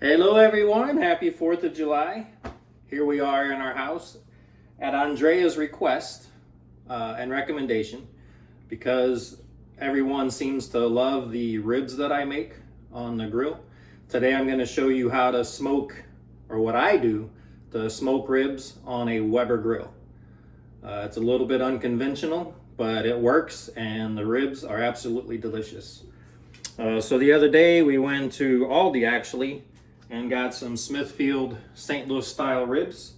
Hello everyone, happy 4th of July. Here we are in our house at Andrea's request and recommendation, because everyone seems to love the ribs that I make on the grill. Today I'm going to show you how to smoke, or what I do to smoke ribs on a Weber grill. It's a little bit unconventional, but it works and the ribs are absolutely delicious. So the other day we went to Aldi actually and got some Smithfield St. Louis style ribs.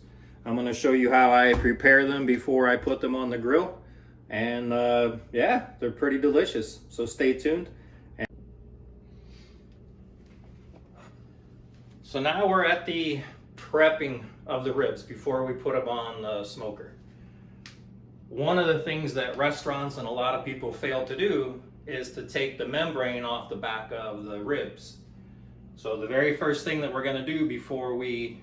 I'm going to show you how I prepare them before I put them on the grill. And yeah, they're pretty delicious. So stay tuned. So now we're at the prepping of the ribs before we put them on the smoker. One of the things that restaurants and a lot of people fail to do is to take the membrane off the back of the ribs. So the very first thing that we're going to do before we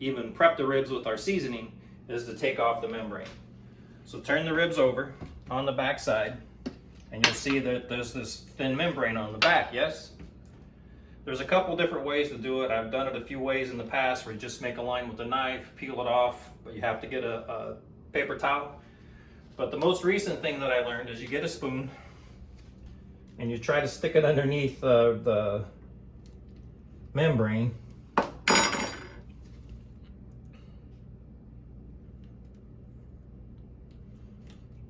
even prep the ribs with our seasoning is to take off the membrane. So turn the ribs over on the back side and you'll see that there's this thin membrane on the back, yes? There's a couple different ways to do it. I've done it a few ways in the past where you just make a line with a knife, peel it off, but you have to get a paper towel. But the most recent thing that I learned is you get a spoon and you try to stick it underneath the membrane.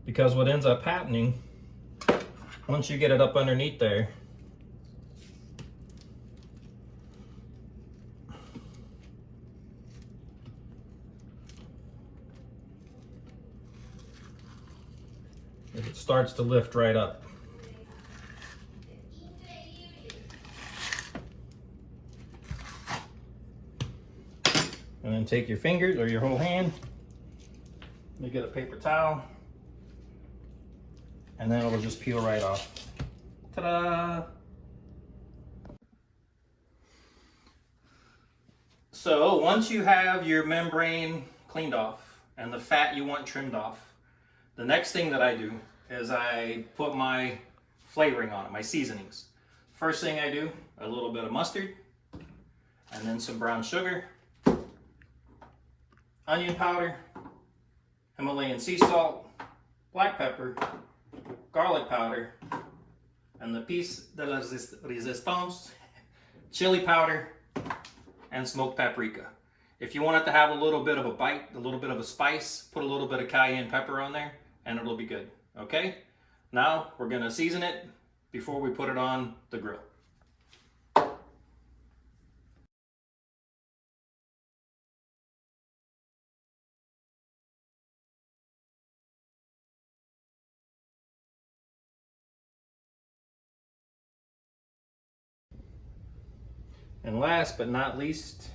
Because what ends up happening, once you get it up underneath there, it starts to lift right up. And then take your fingers or your whole hand, you get a paper towel, and then it'll just peel right off. Ta-da! So once you have your membrane cleaned off and the fat you want trimmed off, the next thing that I do is I put my flavoring on it, my seasonings. First thing I do, a little bit of mustard, and then some brown sugar, onion powder, Himalayan sea salt, black pepper, garlic powder, and the piece de la resistance, chili powder, and smoked paprika. If you want it to have a little bit of a bite, a little bit of a spice, put a little bit of cayenne pepper on there and it'll be good. Okay? Now we're going to season it before we put it on the grill. And last but not least,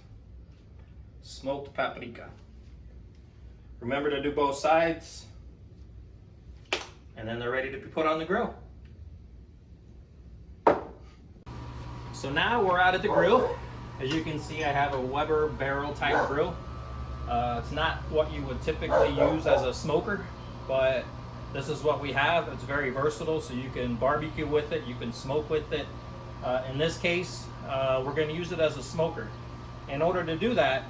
smoked paprika. Remember to do both sides, and then they're ready to be put on the grill. So now we're out at the grill. As you can see, I have a Weber barrel type grill. It's not what you would typically use as a smoker, but this is what we have. It's very versatile, so you can barbecue with it, you can smoke with it. In this case, we're going to use it as a smoker. In order to do that,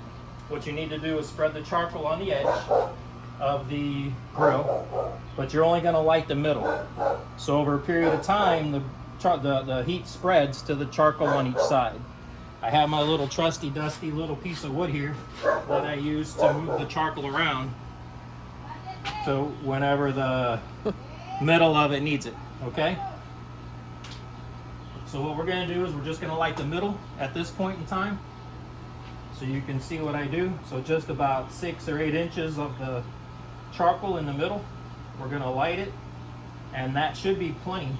what you need to do is spread the charcoal on the edge of the grill, but you're only going to light the middle. So over a period of time, the heat spreads to the charcoal on each side. I have my little trusty dusty little piece of wood here that I use to move the charcoal around, so whenever the middle of it needs it, okay? So what we're going to do is we're just going to light the middle at this point in time, so you can see what I do. So just about 6 or 8 inches of the charcoal in the middle, we're going to light it, and that should be plenty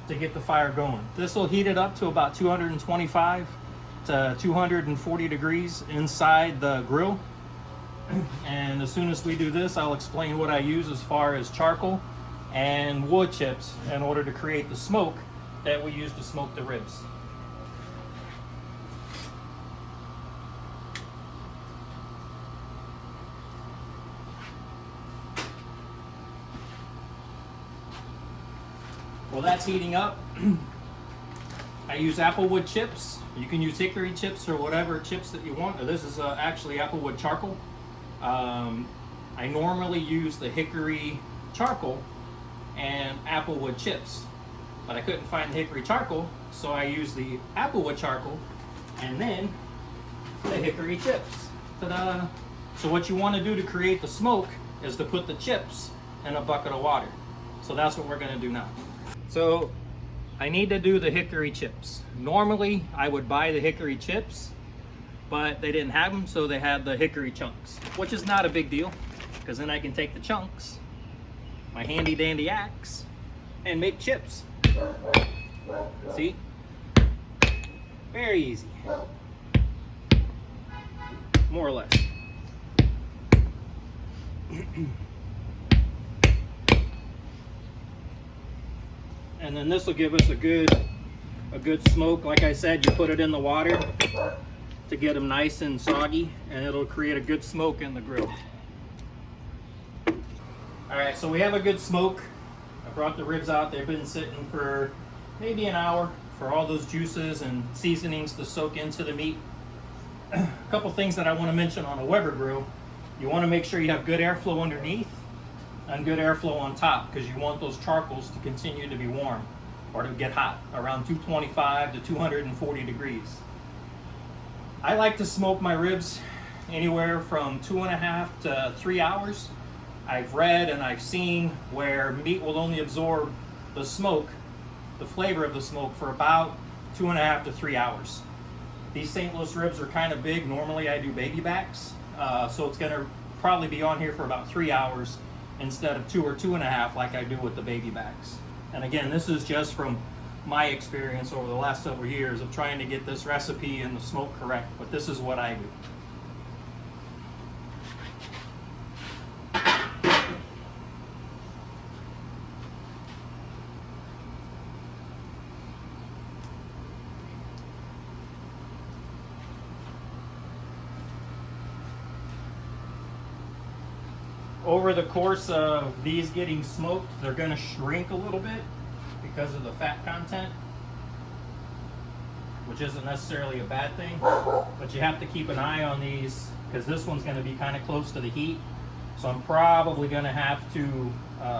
to get the fire going. This will heat it up to about 225 to 240 degrees inside the grill. And as soon as we do this, I'll explain what I use as far as charcoal and wood chips in order to create the smoke that we use to smoke the ribs. Well, that's heating up. I use applewood chips. You can use hickory chips or whatever chips that you want. This is actually applewood charcoal. I normally use the hickory charcoal and applewood chips, but I couldn't find the hickory charcoal, so I used the applewood charcoal and then the hickory chips. Ta-da! So what you want to do to create the smoke is to put the chips in a bucket of water. So that's what we're going to do now. So I need to do the hickory chips. Normally I would buy the hickory chips, but they didn't have them, so they had the hickory chunks, which is not a big deal, because then I can take the chunks, my handy dandy axe, and make chips. See? Very easy. More or less. And then this will give us a good smoke. Like I said, you put it in the water to get them nice and soggy, and it'll create a good smoke in the grill. All right, so we have a good smoke. I brought the ribs out. They've been sitting for maybe an hour for all those juices and seasonings to soak into the meat. A couple things that I want to mention on a Weber grill. You want to make sure you have good airflow underneath and good airflow on top, because you want those charcoals to continue to be warm or to get hot around 225 to 240 degrees. I like to smoke my ribs anywhere from 2.5 to 3 hours. I've read and I've seen where meat will only absorb the smoke, the flavor of the smoke, for about 2.5 to 3 hours. These St. Louis ribs are kind of big. Normally I do baby backs, so it's gonna probably be on here for about 3 hours instead of 2 or 2.5 like I do with the baby backs. And again, this is just from my experience over the last several years of trying to get this recipe and the smoke correct, but this is what I do. Over the course of these getting smoked, they're going to shrink a little bit because of the fat content, which isn't necessarily a bad thing, but you have to keep an eye on these because this one's going to be kind of close to the heat. So I'm probably going to have to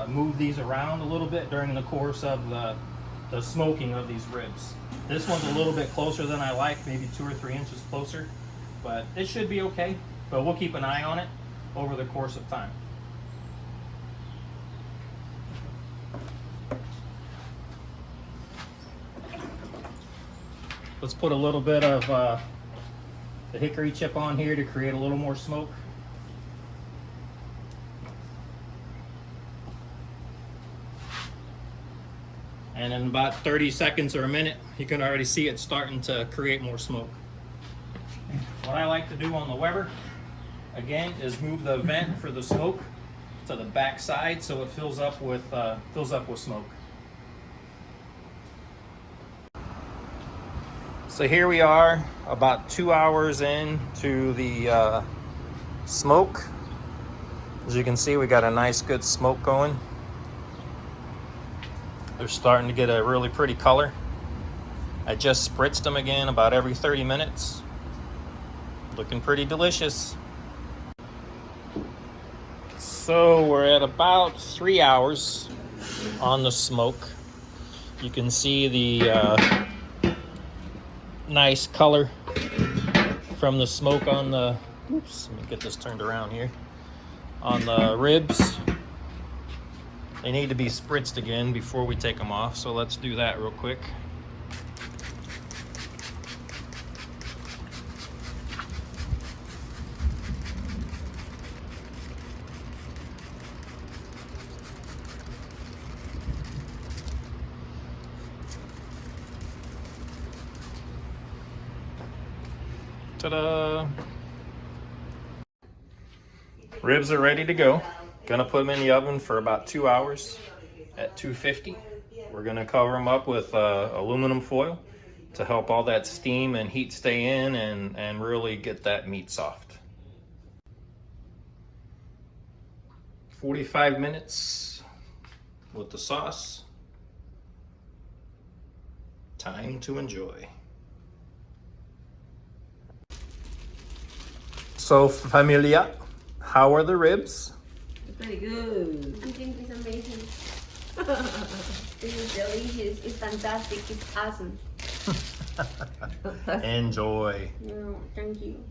move these around a little bit during the course of the smoking of these ribs. This one's a little bit closer than I like, maybe 2 or 3 inches closer, but it should be okay. But we'll keep an eye on it over the course of time. Let's put a little bit of the hickory chip on here to create a little more smoke. And in about 30 seconds or a minute, you can already see it starting to create more smoke. What I like to do on the Weber, again, is move the vent for the smoke to the back side so it fills up with smoke. So here we are, about 2 hours into the smoke. As you can see, we got a nice good smoke going. They're starting to get a really pretty color. I just spritzed them again about every 30 minutes. Looking pretty delicious. So we're at about 3 hours on the smoke. You can see the nice color from the smoke on the, oops, let me get this turned around here, on the ribs. They need to be spritzed again before we take them off, so let's do that real quick. Ta-da! Ribs are ready to go. Gonna put them in the oven for about 2 hours at 250. We're gonna cover them up with aluminum foil to help all that steam and heat stay in and really get that meat soft. 45 minutes with the sauce. Time to enjoy. So, familia, how are the ribs? Pretty good. I think it's amazing. This is delicious. It's fantastic. It's awesome. Enjoy. No, thank you.